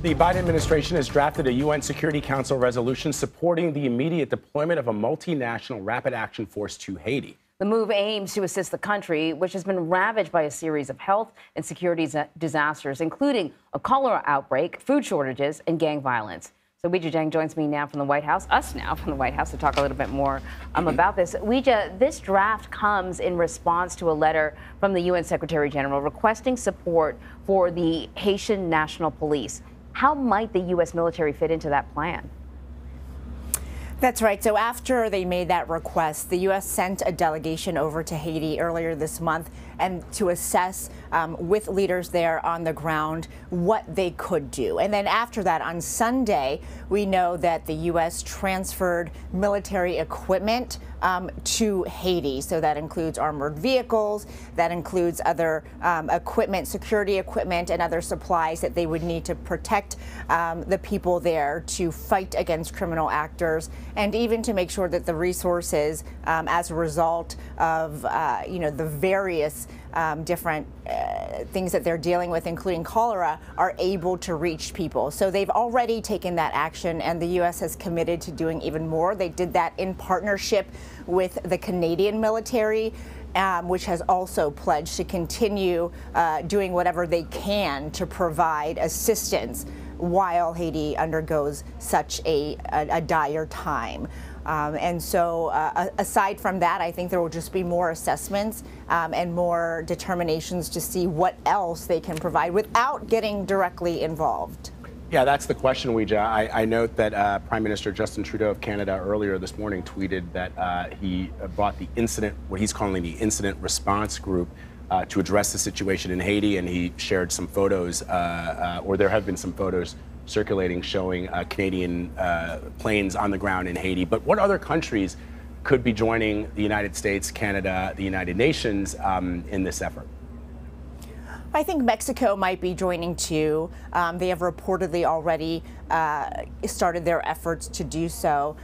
The Biden administration has drafted a UN Security Council resolution supporting the immediate deployment of a multinational rapid action force to Haiti. The move aims to assist the country, which has been ravaged by a series of health and security disasters, including a cholera outbreak, food shortages, and gang violence. So Weijia Jiang joins me now from the White House, to talk a little bit more about this. Weijia, this draft comes in response to a letter from the UN Secretary General requesting support for the Haitian National Police. How might the U.S. military fit into that plan? That's right. So after they made that request, the U.S. sent a delegation over to Haiti earlier this month and to assess with leaders there on the ground what they could do. And then after that, on Sunday, we know that the U.S. transferred military equipment to Haiti. So that includes armored vehicles, that includes other equipment, security equipment, and other supplies that they would need to protect the people there, to fight against criminal actors, and even to make sure that the resources, as a result of the various different things that they're dealing with, including cholera, are able to reach people. So they've already taken that action, and the U.S. has committed to doing even more. They did that in partnership with the Canadian military, which has also pledged to continue doing whatever they can to provide assistance while Haiti undergoes such a dire time. And so aside from that, I think there will just be more assessments and more determinations to see what else they can provide without getting directly involved. Yeah, that's the question, Weijia. I note that Prime Minister Justin Trudeau of Canada earlier this morning tweeted that he brought the incident, what he's calling the incident response group, to address the situation in Haiti, and he shared some photos, or there have been some photos circulating showing Canadian planes on the ground in Haiti. But what other countries could be joining the United States, Canada, the United Nations in this effort? I think Mexico might be joining too. They have reportedly already started their efforts to do so.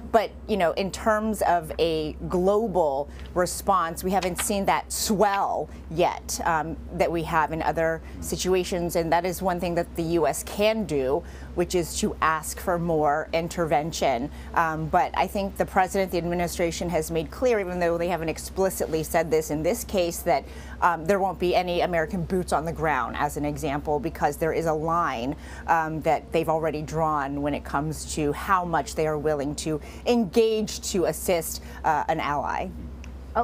But, in terms of a global response, we haven't seen that swell yet that we have in other situations. And that is one thing that the U.S. can do, which is to ask for more intervention. But I think the president, the administration has made clear, even though they haven't explicitly said this in this case, that there won't be any American boots on the ground, as an example, because there is a line that they've already drawn when it comes to how much they are willing to engage to assist an ally.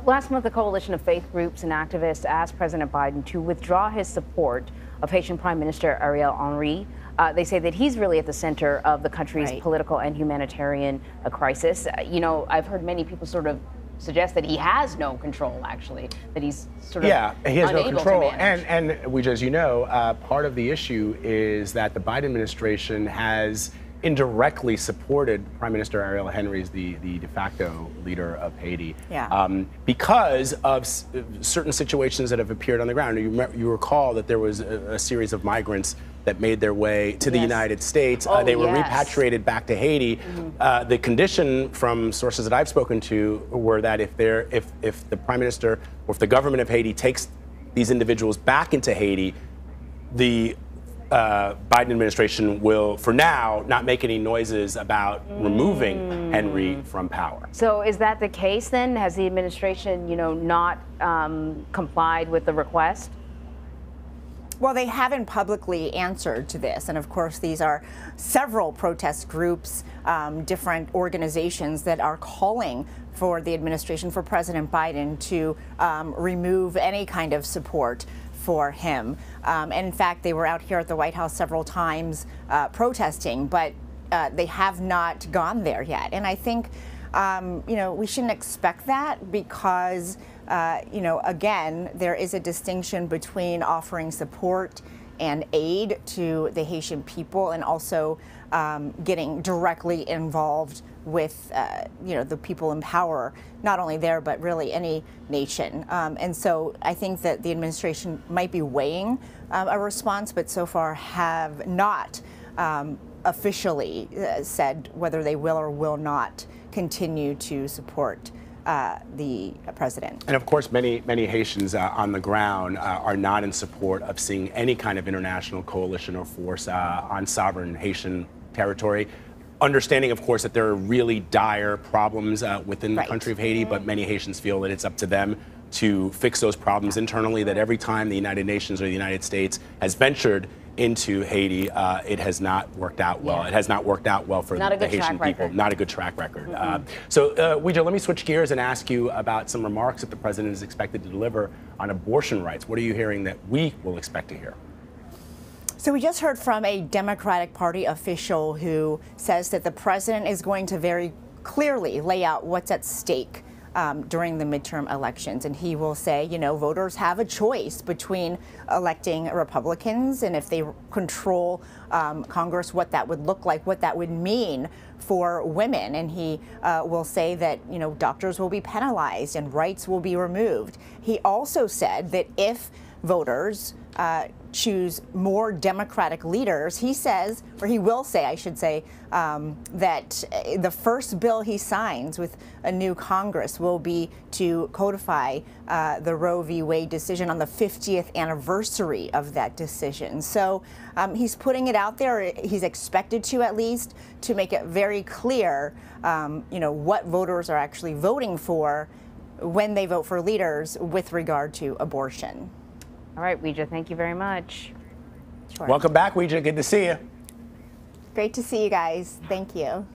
Last month, a coalition of faith groups and activists asked President Biden to withdraw his support of Haitian Prime Minister Ariel Henry. They say that he's really at the center of the country's political and humanitarian crisis. I've heard many people sort of suggest that he has no control, actually, that he's sort of he has no control. To manage. And Weijia, as you know, part of the issue is that the Biden administration has indirectly supported Prime Minister Ariel Henry as the de facto leader of Haiti, because of certain situations that have appeared on the ground. You recall that there was a series of migrants that made their way to the United States. They were repatriated back to Haiti. The condition from sources that I've spoken to were that if the Prime Minister or if the government of Haiti takes these individuals back into Haiti, the Biden administration will, for now, not make any noises about removing Henry from power. So is that the case then? Has the administration, not complied with the request? Well, they haven't publicly answered to this. And of course, these are several protest groups, different organizations that are calling for the administration, for President Biden, to remove any kind of support for him. And in fact, they were out here at the White House several times protesting, but they have not gone there yet. And I think, we shouldn't expect that because, again, there is a distinction between offering support and aid to the Haitian people and also getting directly involved with, the people in power, not only there, but really any nation. And so I think that the administration might be weighing a response, but so far have not officially said whether they will or will not continue to support the president. And of course, many Haitians on the ground are not in support of seeing any kind of international coalition or force on sovereign Haitian territory. Understanding, of course, that there are really dire problems within the country of Haiti, but many Haitians feel that it's up to them to fix those problems internally, that every time the United Nations or the United States has ventured into Haiti, it has not worked out well. It has not worked out well for the Haitian people. Not a good track record. So, Weijia, let me switch gears and ask you about some remarks that the president is expected to deliver on abortion rights. What are you hearing that we will expect to hear? So we just heard from a Democratic Party official who says that the president is going to very clearly lay out what's at stake during the midterm elections. And he will say, you know, voters have a choice between electing Republicans and if they control Congress, what that would look like, what that would mean for women. And he will say that, you know, doctors will be penalized and rights will be removed. He also said that if voters choose more Democratic leaders, he says, or he will say, I should say, that the first bill he signs with a new Congress will be to codify the Roe v. Wade decision on the 50th anniversary of that decision. So he's putting it out there. He's expected to, at least, to make it very clear, you know, what voters are actually voting for when they vote for leaders with regard to abortion. All right, Weijia, thank you very much. Sure. Welcome back, Weijia. Good to see you. Great to see you guys. Thank you.